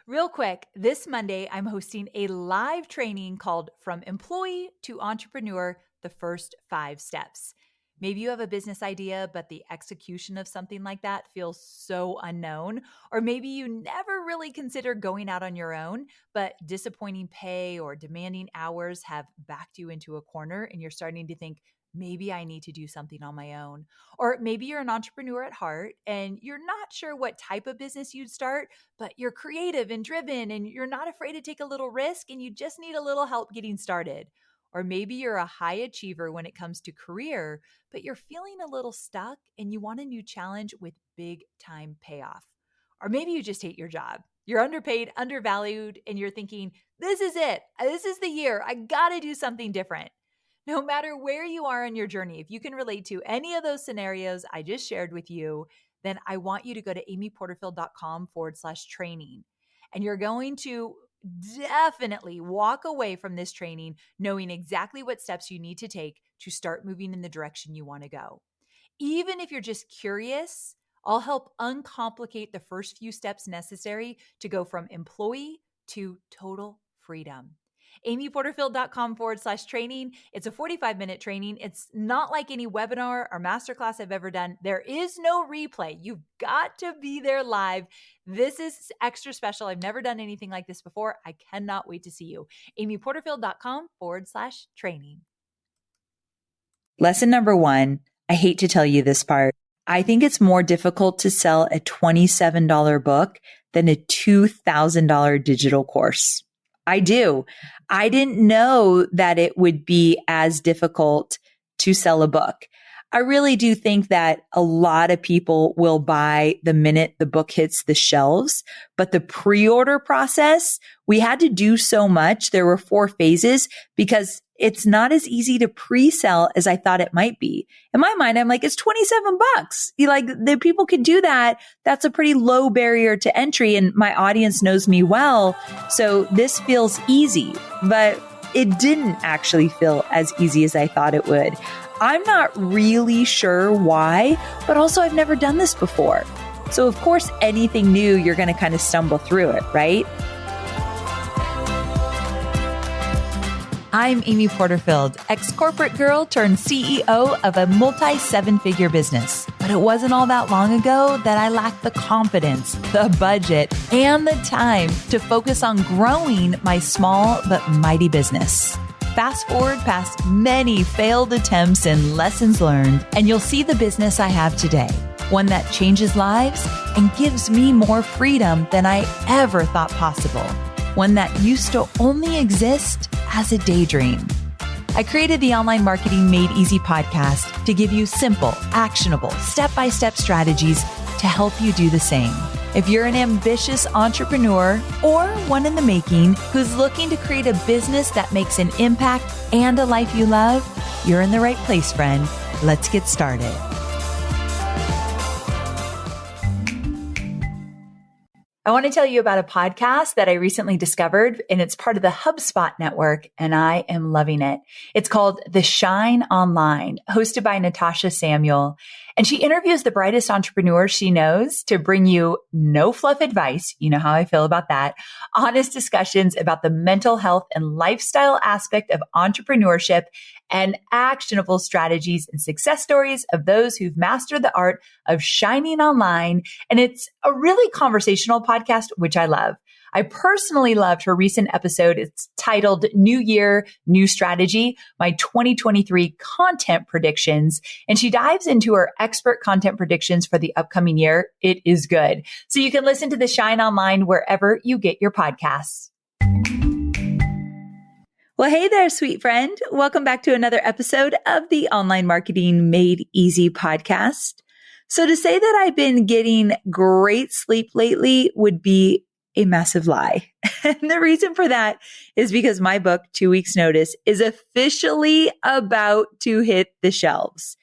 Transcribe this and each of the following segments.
Real quick, this Monday, I'm hosting a live training called From Employee to Entrepreneur, the First 5 Steps. Maybe you have a business idea, but the execution of something like that feels so unknown. Or maybe you never really considered going out on your own, but disappointing pay or demanding hours have backed you into a corner and you're starting to think, maybe I need to do something on my own. Or maybe you're an entrepreneur at heart and you're not sure what type of business you'd start, but you're creative and driven and you're not afraid to take a little risk and you just need a little help getting started. Or maybe you're a high achiever when it comes to career, but you're feeling a little stuck and you want a new challenge with big time payoff. Or maybe you just hate your job. You're underpaid, undervalued, and you're thinking, this is it. This is the year. I got to do something different. No matter where you are in your journey, if you can relate to any of those scenarios I just shared with you, then I want you to go to amyporterfield.com/training. And you're going to definitely walk away from this training knowing exactly what steps you need to take to start moving in the direction you want to go. Even if you're just curious, I'll help uncomplicate the first few steps necessary to go from employee to total freedom. amyporterfield.com/training. It's a 45-minute training. It's not like any webinar or masterclass I've ever done. There is no replay. You've got to be there live. This is extra special. I've never done anything like this before. I cannot wait to see you. amyporterfield.com/training. Lesson number 1, I hate to tell you this part. I think it's more difficult to sell a $27 book than a $2,000 digital course. I do. I didn't know that it would be as difficult to sell a book. I really do think that a lot of people will buy the minute the book hits the shelves, but the pre-order process, we had to do so much. There were 4 phases because it's not as easy to pre-sell as I thought it might be. In my mind, I'm like, it's $27. The people can do that. That's a pretty low barrier to entry. And my audience knows me well. So this feels easy, but it didn't actually feel as easy as I thought it would. I'm not really sure why, but also I've never done this before. So of course, anything new, you're going to kind of stumble through it, right? I'm Amy Porterfield, ex-corporate girl turned CEO of a multi-7-figure business. But it wasn't all that long ago that I lacked the confidence, the budget, and the time to focus on growing my small but mighty business. Fast forward past many failed attempts and lessons learned, and you'll see the business I have today. One that changes lives and gives me more freedom than I ever thought possible. One that used to only exist as a daydream. I created the Online Marketing Made Easy podcast to give you simple, actionable, step-by-step strategies to help you do the same. If you're an ambitious entrepreneur or one in the making who's looking to create a business that makes an impact and a life you love, you're in the right place, friend. Let's get started. I want to tell you about a podcast that I recently discovered, and it's part of the HubSpot network, and I am loving it. It's called The Shine Online, hosted by Natasha Samuel. And she interviews the brightest entrepreneurs she knows to bring you no fluff advice. You know how I feel about that. Honest discussions about the mental health and lifestyle aspect of entrepreneurship and actionable strategies and success stories of those who've mastered the art of shining online. And it's a really conversational podcast, which I love. I personally loved her recent episode. It's titled New Year, New Strategy, my 2023 content predictions. And she dives into her expert content predictions for the upcoming year. It is good. So you can listen to the Shine Online wherever you get your podcasts. Well, hey there, sweet friend. Welcome back to another episode of the Online Marketing Made Easy podcast. So to say that I've been getting great sleep lately would be a massive lie. And the reason for that is because my book, 2 Weeks Notice, is officially about to hit the shelves.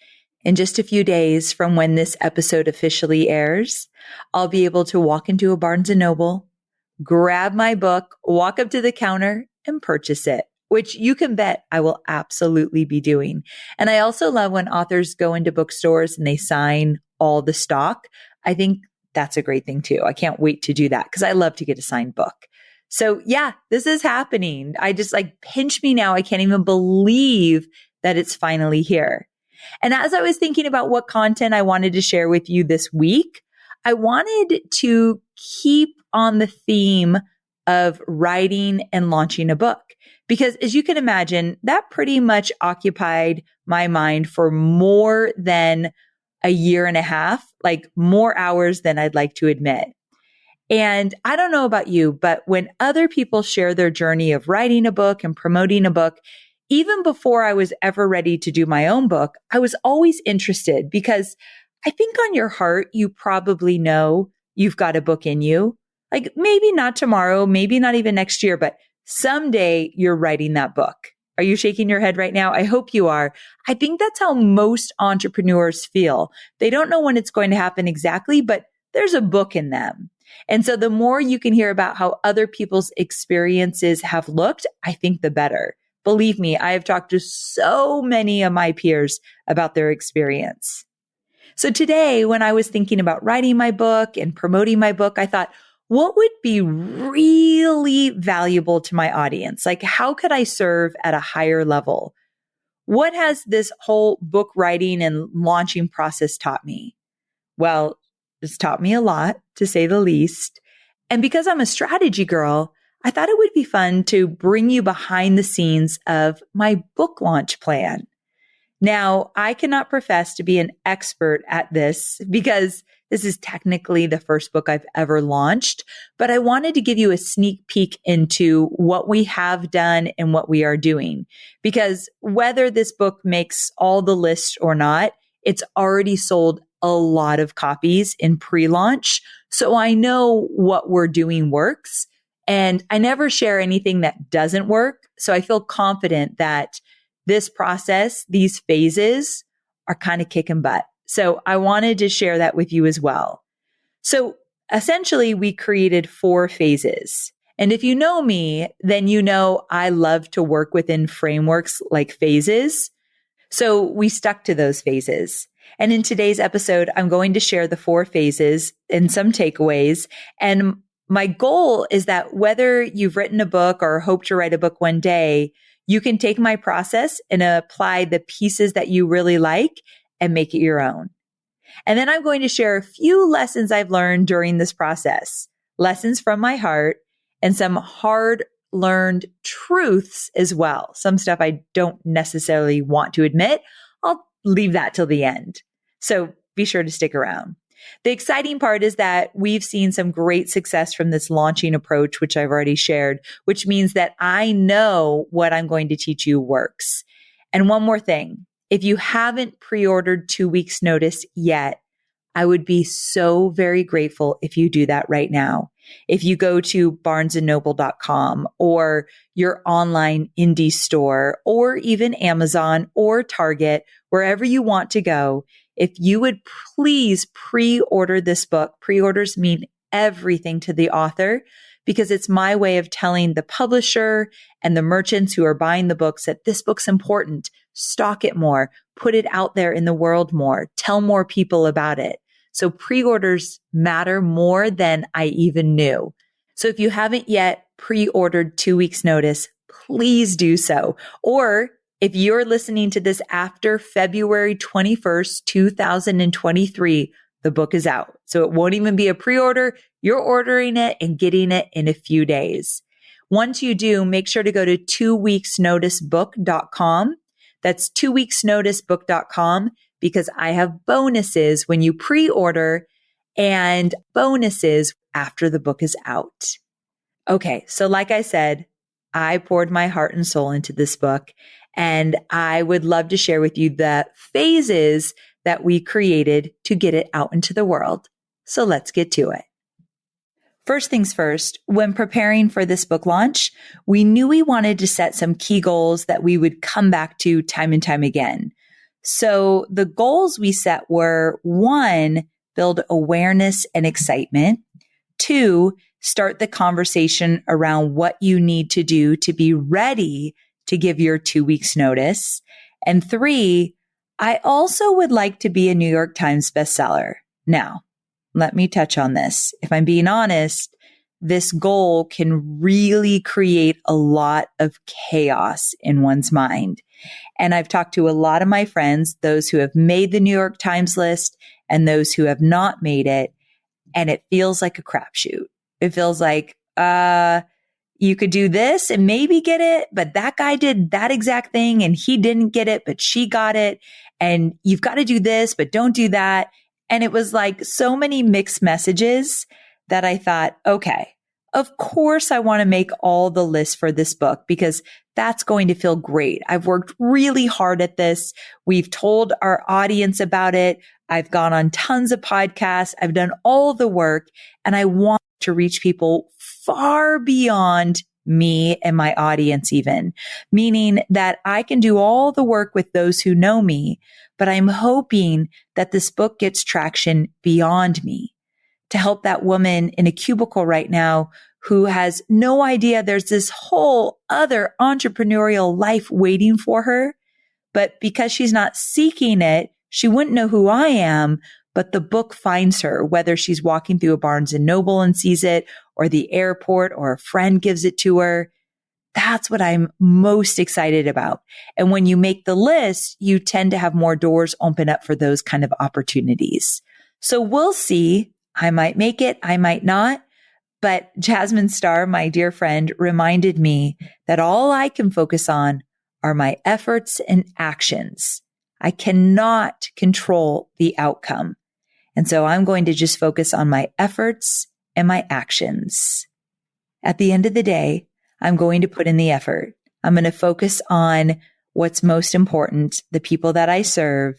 In just a few days from when this episode officially airs, I'll be able to walk into a Barnes & Noble, grab my book, walk up to the counter, and purchase it, which you can bet I will absolutely be doing. And I also love when authors go into bookstores and they sign all the stock. I think that's a great thing too. I can't wait to do that because I love to get a signed book. So yeah, this is happening. I just like pinch me now. I can't even believe that it's finally here. And as I was thinking about what content I wanted to share with you this week, I wanted to keep on the theme of writing and launching a book. Because as you can imagine, that pretty much occupied my mind for more than a year and a half, like more hours than I'd like to admit. And I don't know about you, but when other people share their journey of writing a book and promoting a book, even before I was ever ready to do my own book, I was always interested because I think on your heart, you probably know you've got a book in you. Like maybe not tomorrow, maybe not even next year, but someday you're writing that book. Are you shaking your head right now? I hope you are. I think that's how most entrepreneurs feel. They don't know when it's going to happen exactly, but there's a book in them. And so the more you can hear about how other people's experiences have looked, I think the better. Believe me, I have talked to so many of my peers about their experience. So today, when I was thinking about writing my book and promoting my book, I thought, what would be really valuable to my audience? Like, how could I serve at a higher level? What has this whole book writing and launching process taught me? Well, it's taught me a lot, to say the least. And because I'm a strategy girl, I thought it would be fun to bring you behind the scenes of my book launch plan. Now, I cannot profess to be an expert at this because this is technically the first book I've ever launched, but I wanted to give you a sneak peek into what we have done and what we are doing. Because whether this book makes all the lists or not, it's already sold a lot of copies in pre-launch. So I know what we're doing works, and I never share anything that doesn't work. So I feel confident that this process, these phases are kind of kicking butt. So I wanted to share that with you as well. So essentially we created 4 phases. And if you know me, then you know I love to work within frameworks like phases. So we stuck to those phases. And in today's episode, I'm going to share the 4 phases and some takeaways. And my goal is that whether you've written a book or hope to write a book one day, you can take my process and apply the pieces that you really like and make it your own. And then I'm going to share a few lessons I've learned during this process, lessons from my heart and some hard learned truths as well. Some stuff I don't necessarily want to admit. I'll leave that till the end. So be sure to stick around. The exciting part is that we've seen some great success from this launching approach, which I've already shared, which means that I know what I'm going to teach you works. And one more thing, if you haven't pre-ordered 2 weeks notice yet, I would be so very grateful if you do that right now. If you go to barnesandnoble.com or your online indie store or even Amazon or Target, wherever you want to go, if you would please pre-order this book. Pre-orders mean everything to the author because it's my way of telling the publisher and the merchants who are buying the books that this book's important. Stock it more, put it out there in the world more, tell more people about it. So pre-orders matter more than I even knew. So if you haven't yet pre-ordered 2 weeks notice, please do so. Or if you're listening to this after February 21st, 2023, the book is out. So it won't even be a pre-order. You're ordering it and getting it in a few days. Once you do, make sure to go to 2weeksnoticebook.com. That's 2weeksnoticebook.com because I have bonuses when you pre-order and bonuses after the book is out. Okay. So like I said, I poured my heart and soul into this book, and I would love to share with you the phases that we created to get it out into the world. So let's get to it. First things first, when preparing for this book launch, we knew we wanted to set some key goals that we would come back to time and time again. So the goals we set were 1, build awareness and excitement. 2, start the conversation around what you need to do to be ready to give your 2 weeks notice. And 3, I also would like to be a New York Times bestseller. Now, let me touch on this. If I'm being honest, this goal can really create a lot of chaos in one's mind. And I've talked to a lot of my friends, those who have made the New York Times list and those who have not made it. And it feels like a crapshoot. It feels like, you could do this and maybe get it, but that guy did that exact thing and he didn't get it, but she got it. And you've got to do this, but don't do that. And it was like so many mixed messages that I thought, okay, of course I want to make all the lists for this book because that's going to feel great. I've worked really hard at this. We've told our audience about it. I've gone on tons of podcasts. I've done all the work and I want to reach people far beyond me and my audience even, meaning that I can do all the work with those who know me, but I'm hoping that this book gets traction beyond me to help that woman in a cubicle right now who has no idea there's this whole other entrepreneurial life waiting for her. But because she's not seeking it, she wouldn't know who I am, but the book finds her, whether she's walking through a Barnes and Noble and sees it, or the airport, or a friend gives it to her. That's what I'm most excited about. And when you make the list, you tend to have more doors open up for those kind of opportunities. So we'll see. I might make it. I might not. But Jasmine Starr, my dear friend, reminded me that all I can focus on are my efforts and actions. I cannot control the outcome. And so I'm going to just focus on my efforts and my actions. At the end of the day, I'm going to put in the effort. I'm going to focus on what's most important, the people that I serve,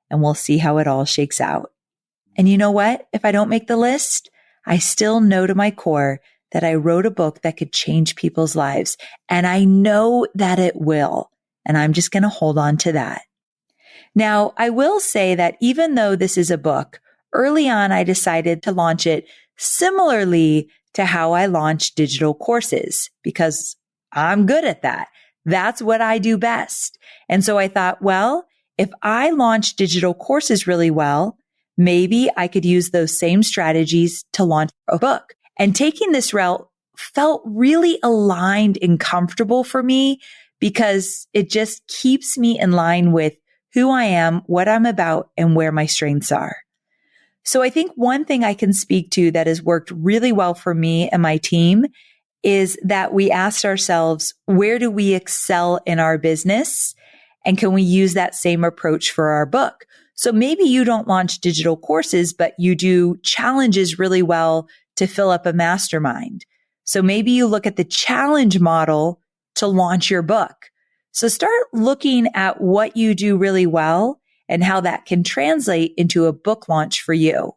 and we'll see how it all shakes out. And you know what? If I don't make the list, I still know to my core that I wrote a book that could change people's lives. And I know that it will. And I'm just going to hold on to that. Now, I will say that even though this is a book, early on, I decided to launch it similarly to how I launched digital courses because I'm good at that. That's what I do best. And so I thought, well, if I launch digital courses really well, maybe I could use those same strategies to launch a book. And taking this route felt really aligned and comfortable for me because it just keeps me in line with who I am, what I'm about, and where my strengths are. So I think one thing I can speak to that has worked really well for me and my team is that we asked ourselves, where do we excel in our business? And can we use that same approach for our book? So maybe you don't launch digital courses, but you do challenges really well to fill up a mastermind. So maybe you look at the challenge model to launch your book. So start looking at what you do really well and how that can translate into a book launch for you.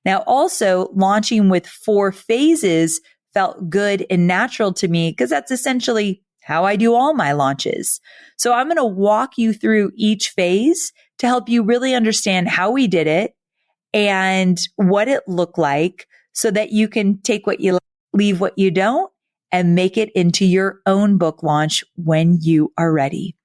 Now, also launching with 4 phases felt good and natural to me because that's essentially how I do all my launches. So I'm going to walk you through each phase to help you really understand how we did it and what it looked like so that you can take what you leave what you don't and make it into your own book launch when you are ready.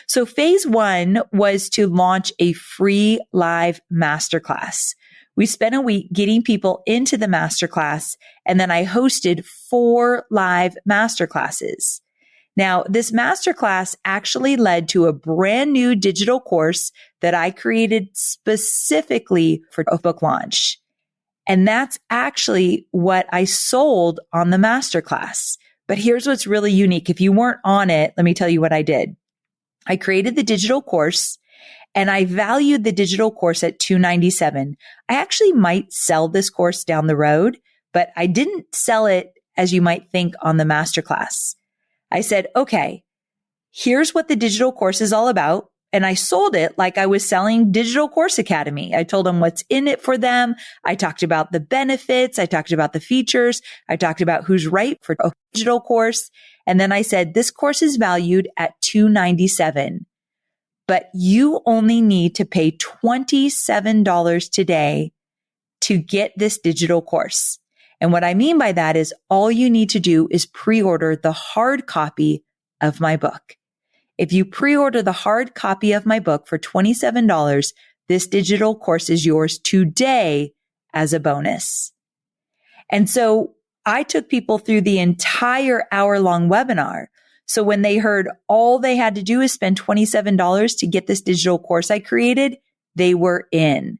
So phase 1 was to launch a free live masterclass. We spent a week getting people into the masterclass, and then I hosted 4 live masterclasses. Now, this masterclass actually led to a brand new digital course that I created specifically for a book launch. And that's actually what I sold on the masterclass. But here's what's really unique. If you weren't on it, let me tell you what I did. I created the digital course and I valued the digital course at $297. I actually might sell this course down the road, but I didn't sell it as you might think on the masterclass. I said, okay, here's what the digital course is all about. And I sold it like I was selling Digital Course Academy. I told them what's in it for them. I talked about the benefits. I talked about the features. I talked about who's right for a digital course. And then I said, this course is valued at $297, but you only need to pay $27 today to get this digital course. And what I mean by that is all you need to do is pre-order the hard copy of my book. If you pre-order the hard copy of my book for $27, this digital course is yours today as a bonus. And so I took people through the entire hour-long webinar. So when they heard all they had to do is spend $27 to get this digital course I created, they were in.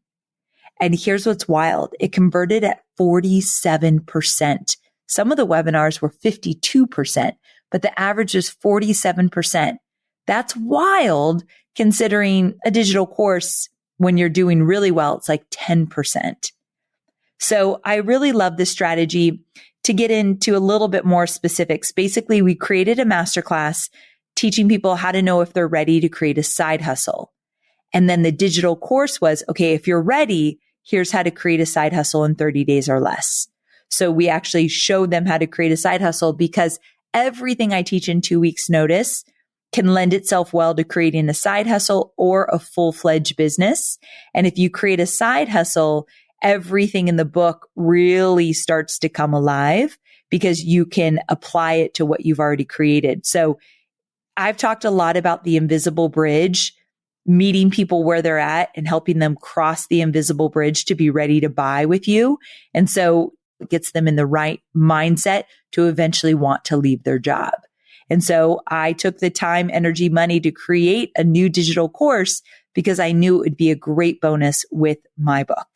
And here's what's wild. It converted at 47%. Some of the webinars were 52%, but the average is 47%. That's wild considering a digital course when you're doing really well, it's like 10%. So I really love this strategy. To get into a little bit more specifics, basically we created a masterclass teaching people how to know if they're ready to create a side hustle. And then the digital course was, okay, if you're ready, here's how to create a side hustle in 30 days or less. So we actually showed them how to create a side hustle because everything I teach in 2 weeks notice can lend itself well to creating a side hustle or a full-fledged business. And if you create a side hustle, everything in the book really starts to come alive because you can apply it to what you've already created. So I've talked a lot about the invisible bridge, meeting people where they're at and helping them cross the invisible bridge to be ready to buy with you. And so it gets them in the right mindset to eventually want to leave their job. And so I took the time, energy, money to create a new digital course because I knew it would be a great bonus with my book.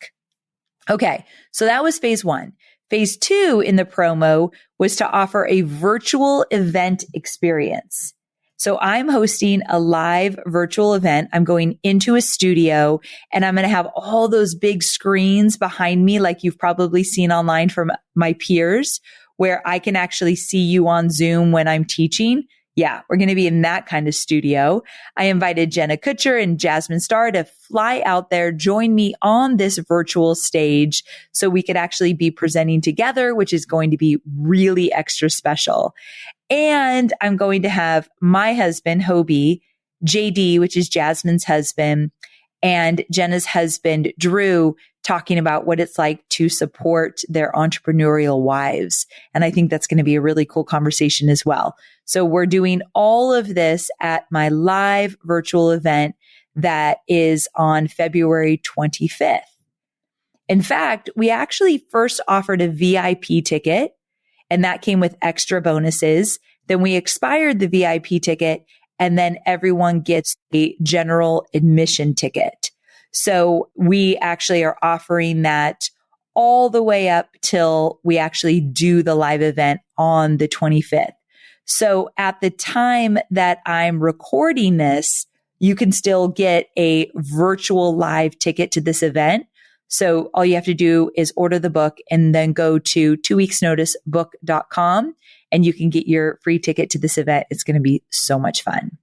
Okay, so that was phase 1. Phase 2 in the promo was to offer a virtual event experience. So I'm hosting a live virtual event. I'm going into a studio and I'm going to have all those big screens behind me, like you've probably seen online from my peers, where I can actually see you on Zoom when I'm teaching. Yeah, we're going to be in that kind of studio. I invited Jenna Kutcher and Jasmine Starr to fly out there, join me on this virtual stage so we could actually be presenting together, which is going to be really extra special. And I'm going to have my husband, Hobie, JD, which is Jasmine's husband, and Jenna's husband, Drew, talking about what it's like to support their entrepreneurial wives. And I think that's going to be a really cool conversation as well. So we're doing all of this at my live virtual event that is on February 25th. In fact, we actually first offered a VIP ticket, and that came with extra bonuses. Then we expired the VIP ticket, and then everyone gets a general admission ticket. So we actually are offering that all the way up till we actually do the live event on the 25th. So at the time that I'm recording this, you can still get a virtual live ticket to this event. So all you have to do is order the book and then go to 2weeksnoticebook.com and you can get your free ticket to this event. It's going to be so much fun.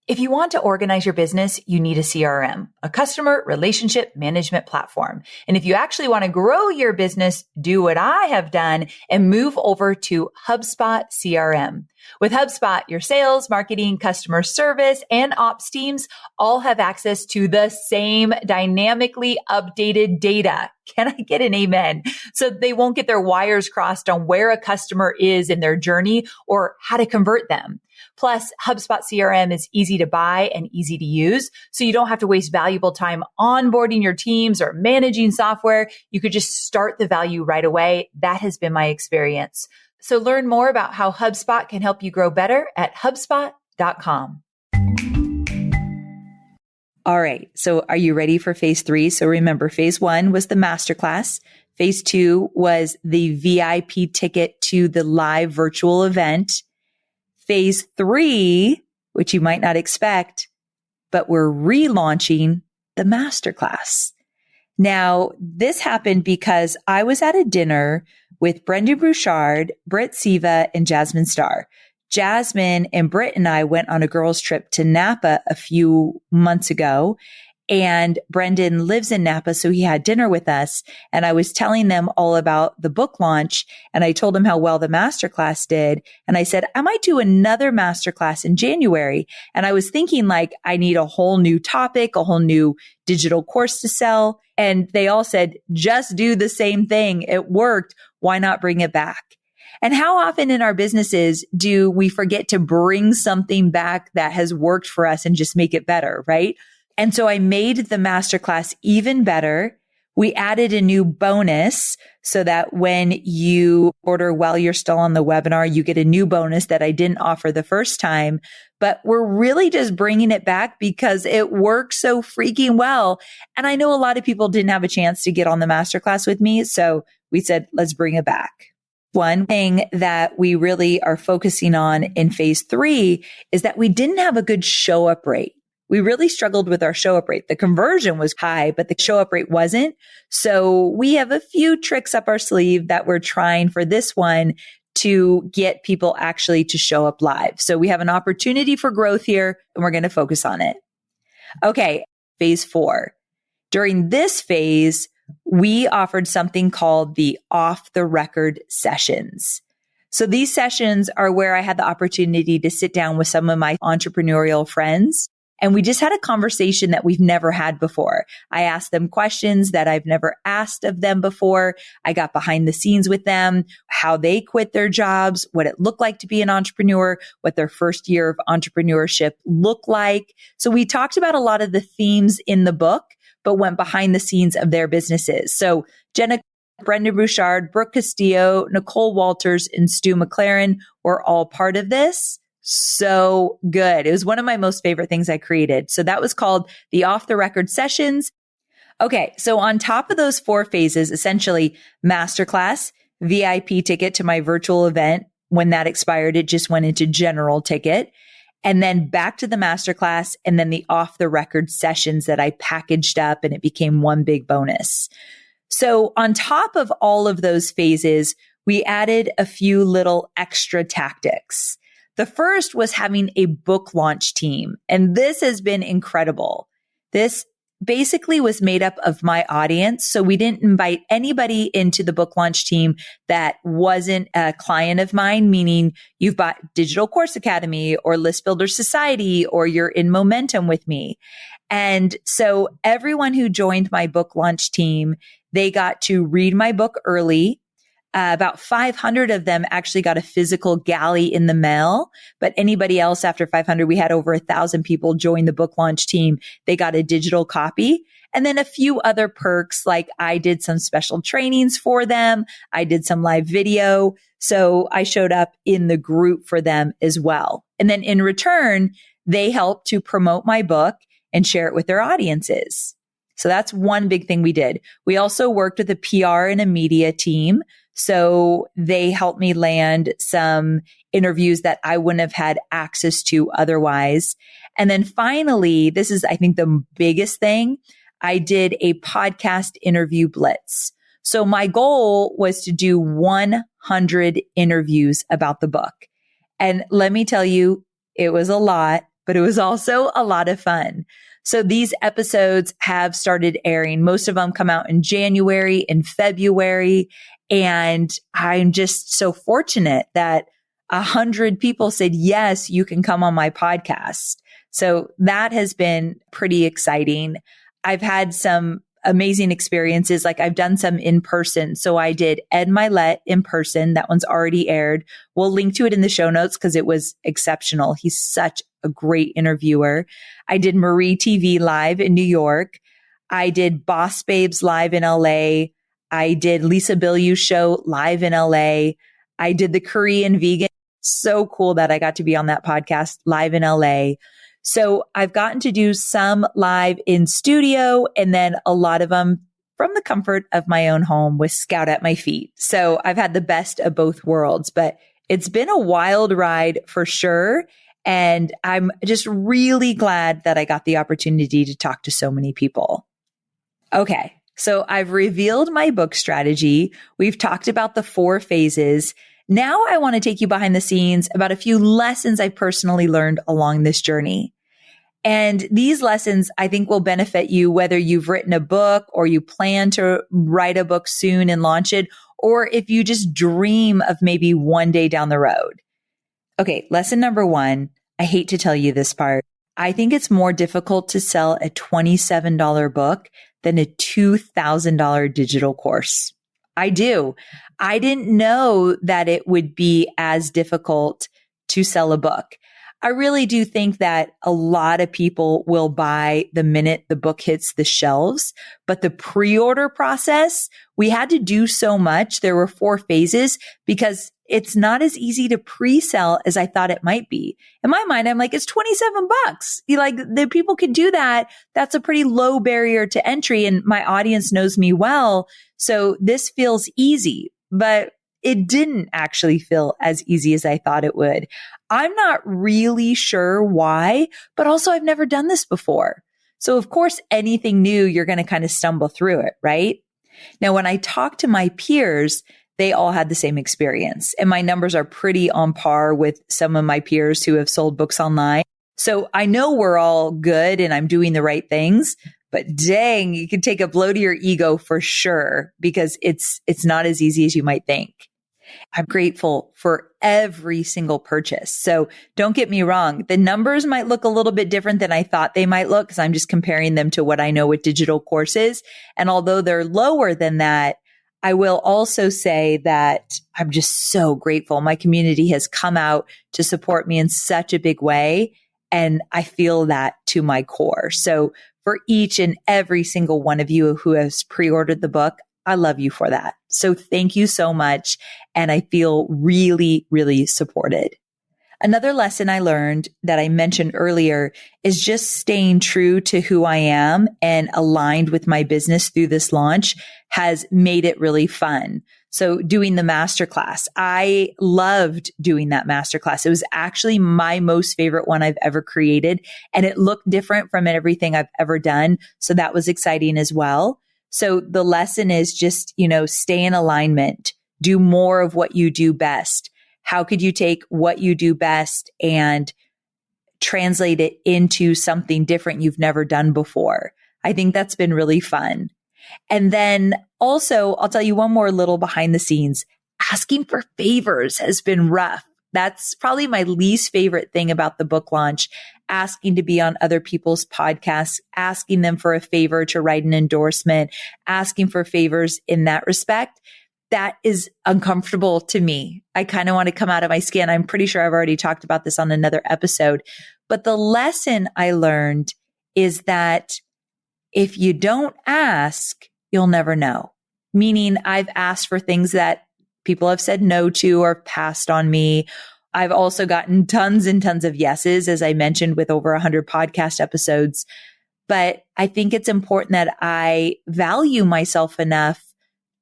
If you want to organize your business, you need a CRM, a customer relationship management platform. And if you actually want to grow your business, do what I have done and move over to HubSpot CRM. With HubSpot, your sales, marketing, customer service, and ops teams all have access to the same dynamically updated data. Can I get an amen? So they won't get their wires crossed on where a customer is in their journey or how to convert them. Plus, HubSpot CRM is easy to buy and easy to use, so you don't have to waste valuable time onboarding your teams or managing software. You could just start the value right away. That has been my experience. So learn more about how HubSpot can help you grow better at HubSpot.com. All right. So are you ready for phase 3? So remember, phase 1 was the masterclass. Phase 2 was the VIP ticket to the live virtual event. Phase 3, which you might not expect, but we're relaunching the masterclass. Now, this happened because I was at a dinner with Brendan Bouchard, Britt Siva, and Jasmine Starr. Jasmine and Britt and I went on a girls' trip to Napa a few months ago. And Brendan lives in Napa, so he had dinner with us. And I was telling them all about the book launch. And I told him how well the masterclass did. And I said, I might do another masterclass in January. And I was thinking like, I need a whole new topic, a whole new digital course to sell. And they all said, just do the same thing. It worked. Why not bring it back? And how often in our businesses do we forget to bring something back that has worked for us and just make it better, right? And so I made the masterclass even better. We added a new bonus so that when you order while you're still on the webinar, you get a new bonus that I didn't offer the first time. But we're really just bringing it back because it works so freaking well. And I know a lot of people didn't have a chance to get on the masterclass with me. So we said, let's bring it back. One thing that we really are focusing on in phase 3 is that we didn't have a good show up rate. We really struggled with our show up rate. The conversion was high, but the show up rate wasn't. So we have a few tricks up our sleeve that we're trying for this one to get people actually to show up live. So we have an opportunity for growth here and we're going to focus on it. Okay. Phase 4. During this phase, we offered something called the off the record sessions. So these sessions are where I had the opportunity to sit down with some of my entrepreneurial friends. And we just had a conversation that we've never had before. I asked them questions that I've never asked of them before. I got behind the scenes with them, how they quit their jobs, what it looked like to be an entrepreneur, what their first year of entrepreneurship looked like. So we talked about a lot of the themes in the book, but went behind the scenes of their businesses. So Jenna, Brendan Bouchard, Brooke Castillo, Nicole Walters, and Stu McLaren were all part of this. So good. It was one of my most favorite things I created. So that was called the off the record sessions. Okay. So on top of those 4 phases, essentially masterclass, VIP ticket to my virtual event. When that expired, it just went into general ticket. And then back to the masterclass and then the off the record sessions that I packaged up and it became one big bonus. So on top of all of those phases, we added a few little extra tactics. The first was having a book launch team, and this has been incredible. This basically was made up of my audience. So we didn't invite anybody into the book launch team that wasn't a client of mine, meaning you've bought Digital Course Academy or List Builder Society, or you're in Momentum with me. And so everyone who joined my book launch team, they got to read my book early. About 500 of them actually got a physical galley in the mail, but anybody else after 500, we had over 1,000 people join the book launch team. They got a digital copy. And then a few other perks, like I did some special trainings for them. I did some live video. So I showed up in the group for them as well. And then in return, they helped to promote my book and share it with their audiences. So that's one big thing we did. We also worked with a PR and a media team. So they helped me land some interviews that I wouldn't have had access to otherwise. And then finally, this is, I think, the biggest thing. I did a podcast interview blitz. So my goal was to do 100 interviews about the book. And let me tell you, it was a lot, but it was also a lot of fun. So these episodes have started airing. Most of them come out in January and February. And I'm just so fortunate that 100 people said, yes, you can come on my podcast. So that has been pretty exciting. I've had some amazing experiences. Like I've done some in person. So I did Ed Milet in person. That one's already aired. We'll link to it in the show notes because it was exceptional. He's such a great interviewer. I did Marie TV live in New York. I did Boss Babes live in LA. I did Lisa Bilyeu's show live in LA. I did the Korean vegan. So cool that I got to be on that podcast live in LA. So I've gotten to do some live in studio and then a lot of them from the comfort of my own home with Scout at my feet. So I've had the best of both worlds, but it's been a wild ride for sure. And I'm just really glad that I got the opportunity to talk to so many people. Okay. So I've revealed my book strategy. We've talked about the 4 phases. Now I want to take you behind the scenes about a few lessons I personally learned along this journey. And these lessons I think will benefit you whether you've written a book or you plan to write a book soon and launch it, or if you just dream of maybe one day down the road. Okay. Lesson number 1. I hate to tell you this part. I think it's more difficult to sell a $27 book than a $2,000 digital course. I do. I didn't know that it would be as difficult to sell a book. I really do think that a lot of people will buy the minute the book hits the shelves, but the pre-order process, we had to do so much. There were 4 phases because it's not as easy to pre-sell as I thought it might be. In my mind, I'm like, it's $27. The people can do that. That's a pretty low barrier to entry. And my audience knows me well. So this feels easy, but it didn't actually feel as easy as I thought it would. I'm not really sure why, but also I've never done this before. So of course, anything new, you're going to kind of stumble through it, right? Now, when I talk to my peers, they all had the same experience, and my numbers are pretty on par with some of my peers who have sold books online. So I know we're all good and I'm doing the right things, but dang, you can take a blow to your ego for sure, because it's not as easy as you might think. I'm grateful for every single purchase. So don't get me wrong. The numbers might look a little bit different than I thought they might look, because I'm just comparing them to what I know with digital courses. And although they're lower than that, I will also say that I'm just so grateful. My community has come out to support me in such a big way, and I feel that to my core. So for each and every single one of you who has pre-ordered the book, I love you for that. So thank you so much. And I feel really, really supported. Another lesson I learned that I mentioned earlier is just staying true to who I am and aligned with my business through this launch has made it really fun. So doing the masterclass, I loved doing that masterclass. It was actually my most favorite one I've ever created, and it looked different from everything I've ever done. So that was exciting as well. So the lesson is just, stay in alignment, do more of what you do best. How could you take what you do best and translate it into something different you've never done before? I think that's been really fun. And then also, I'll tell you one more little behind the scenes. Asking for favors has been rough. That's probably my least favorite thing about the book launch. Asking to be on other people's podcasts, asking them for a favor to write an endorsement, asking for favors in that respect. That is uncomfortable to me. I kind of want to come out of my skin. I'm pretty sure I've already talked about this on another episode. But the lesson I learned is that if you don't ask, you'll never know. Meaning I've asked for things that people have said no to or passed on me. I've also gotten tons and tons of yeses, as I mentioned, with over 100 podcast episodes. But I think it's important that I value myself enough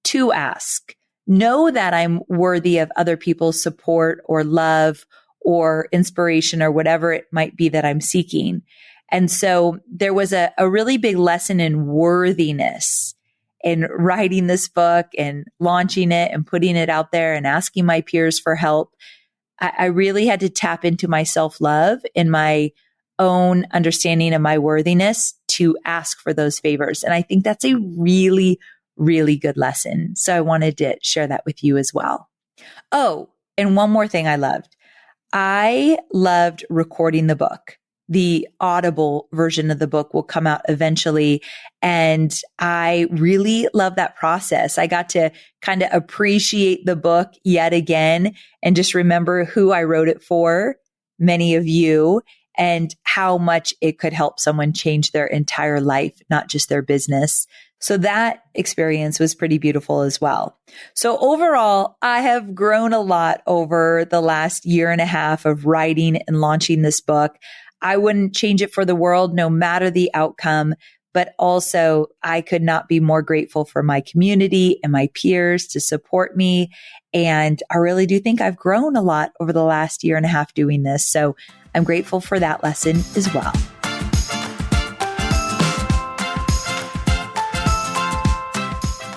to ask. Know that I'm worthy of other people's support or love or inspiration or whatever it might be that I'm seeking. And so there was a really big lesson in worthiness in writing this book and launching it and putting it out there and asking my peers for help. I really had to tap into my self-love and my own understanding of my worthiness to ask for those favors. And I think that's a really, really good lesson. So I wanted to share that with you as well. Oh, and one more thing I loved. I loved recording the book. The Audible version of the book will come out eventually. And I really love that process. I got to kind of appreciate the book yet again and just remember who I wrote it for, many of you, and how much it could help someone change their entire life, not just their business. So that experience was pretty beautiful as well. So overall, I have grown a lot over the last year and a half of writing and launching this book. I wouldn't change it for the world, no matter the outcome. But also, I could not be more grateful for my community and my peers to support me. And I really do think I've grown a lot over the last year and a half doing this. So I'm grateful for that lesson as well.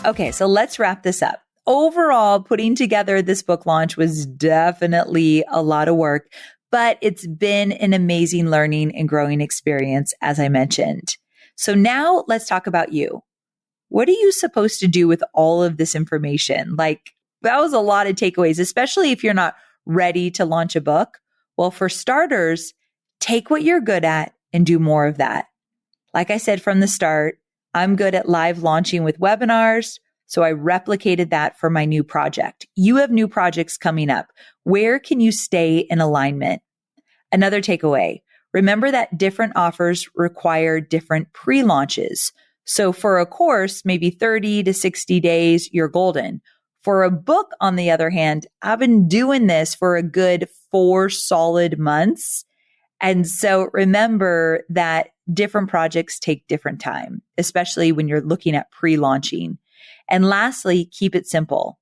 Okay, so let's wrap this up. Overall, putting together this book launch was definitely a lot of work, but it's been an amazing learning and growing experience, as I mentioned. So now let's talk about you. What are you supposed to do with all of this information? That was a lot of takeaways, especially if you're not ready to launch a book. Well, for starters, take what you're good at and do more of that. Like I said from the start, I'm good at live launching with webinars, so I replicated that for my new project. You have new projects coming up. Where can you stay in alignment? Another takeaway, remember that different offers require different pre-launches. So for a course, maybe 30 to 60 days, you're golden. For a book, on the other hand, I've been doing this for a good 4 solid months. And so remember that different projects take different time, especially when you're looking at pre-launching. And lastly, keep it simple.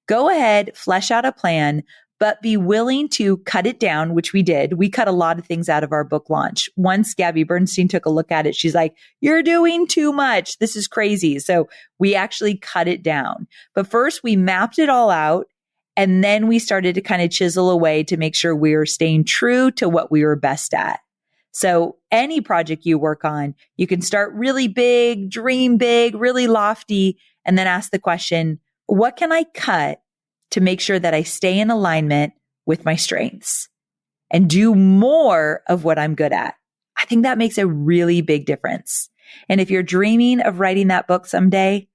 Go ahead, flesh out a plan, but be willing to cut it down, which we did. We cut a lot of things out of our book launch. Once Gabby Bernstein took a look at it, she's like, "You're doing too much. This is crazy." So we actually cut it down. But first we mapped it all out. And then we started to kind of chisel away to make sure we were staying true to what we were best at. So any project you work on, you can start really big, dream big, really lofty, and then ask the question, what can I cut to make sure that I stay in alignment with my strengths and do more of what I'm good at? I think that makes a really big difference. And if you're dreaming of writing that book someday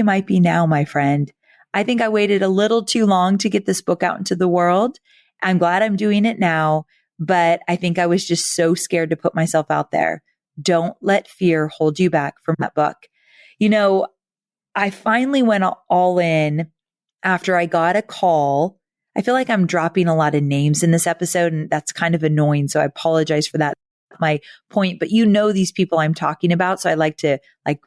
might be now, my friend. I think I waited a little too long to get this book out into the world. I'm glad I'm doing it now, but I think I was just so scared to put myself out there. Don't let fear hold you back from that book. You know, I finally went all in after I got a call. I feel like I'm dropping a lot of names in this episode, and that's kind of annoying. So I apologize for that. My point, but you know these people I'm talking about. So I like to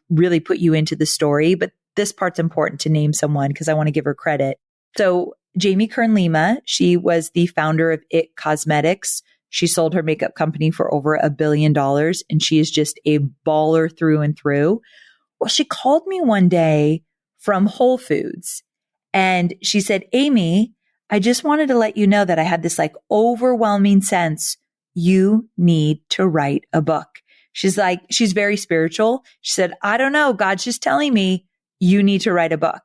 really put you into the story, but this part's important to name someone because I want to give her credit. So Jamie Kern Lima, she was the founder of It Cosmetics. She sold her makeup company for over $1 billion, and she is just a baller through and through. Well, she called me one day from Whole Foods and she said, "Amy, I just wanted to let you know that I had this overwhelming sense you need to write a book." She's very spiritual. She said, "I don't know. God's just telling me you need to write a book."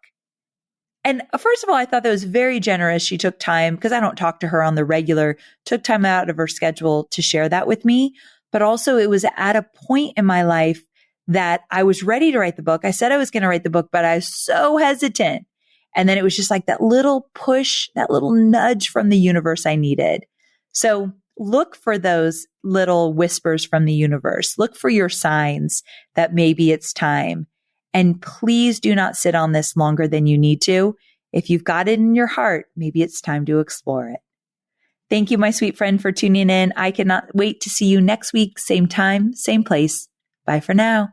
And first of all, I thought that was very generous. She took time, because I don't talk to her on the regular, took time out of her schedule to share that with me. But also it was at a point in my life that I was ready to write the book. I said I was going to write the book, but I was so hesitant. And then it was just like that little push, that little nudge from the universe I needed. So look for those little whispers from the universe. Look for your signs that maybe it's time. And please do not sit on this longer than you need to. If you've got it in your heart, maybe it's time to explore it. Thank you, my sweet friend, for tuning in. I cannot wait to see you next week. Same time, same place. Bye for now.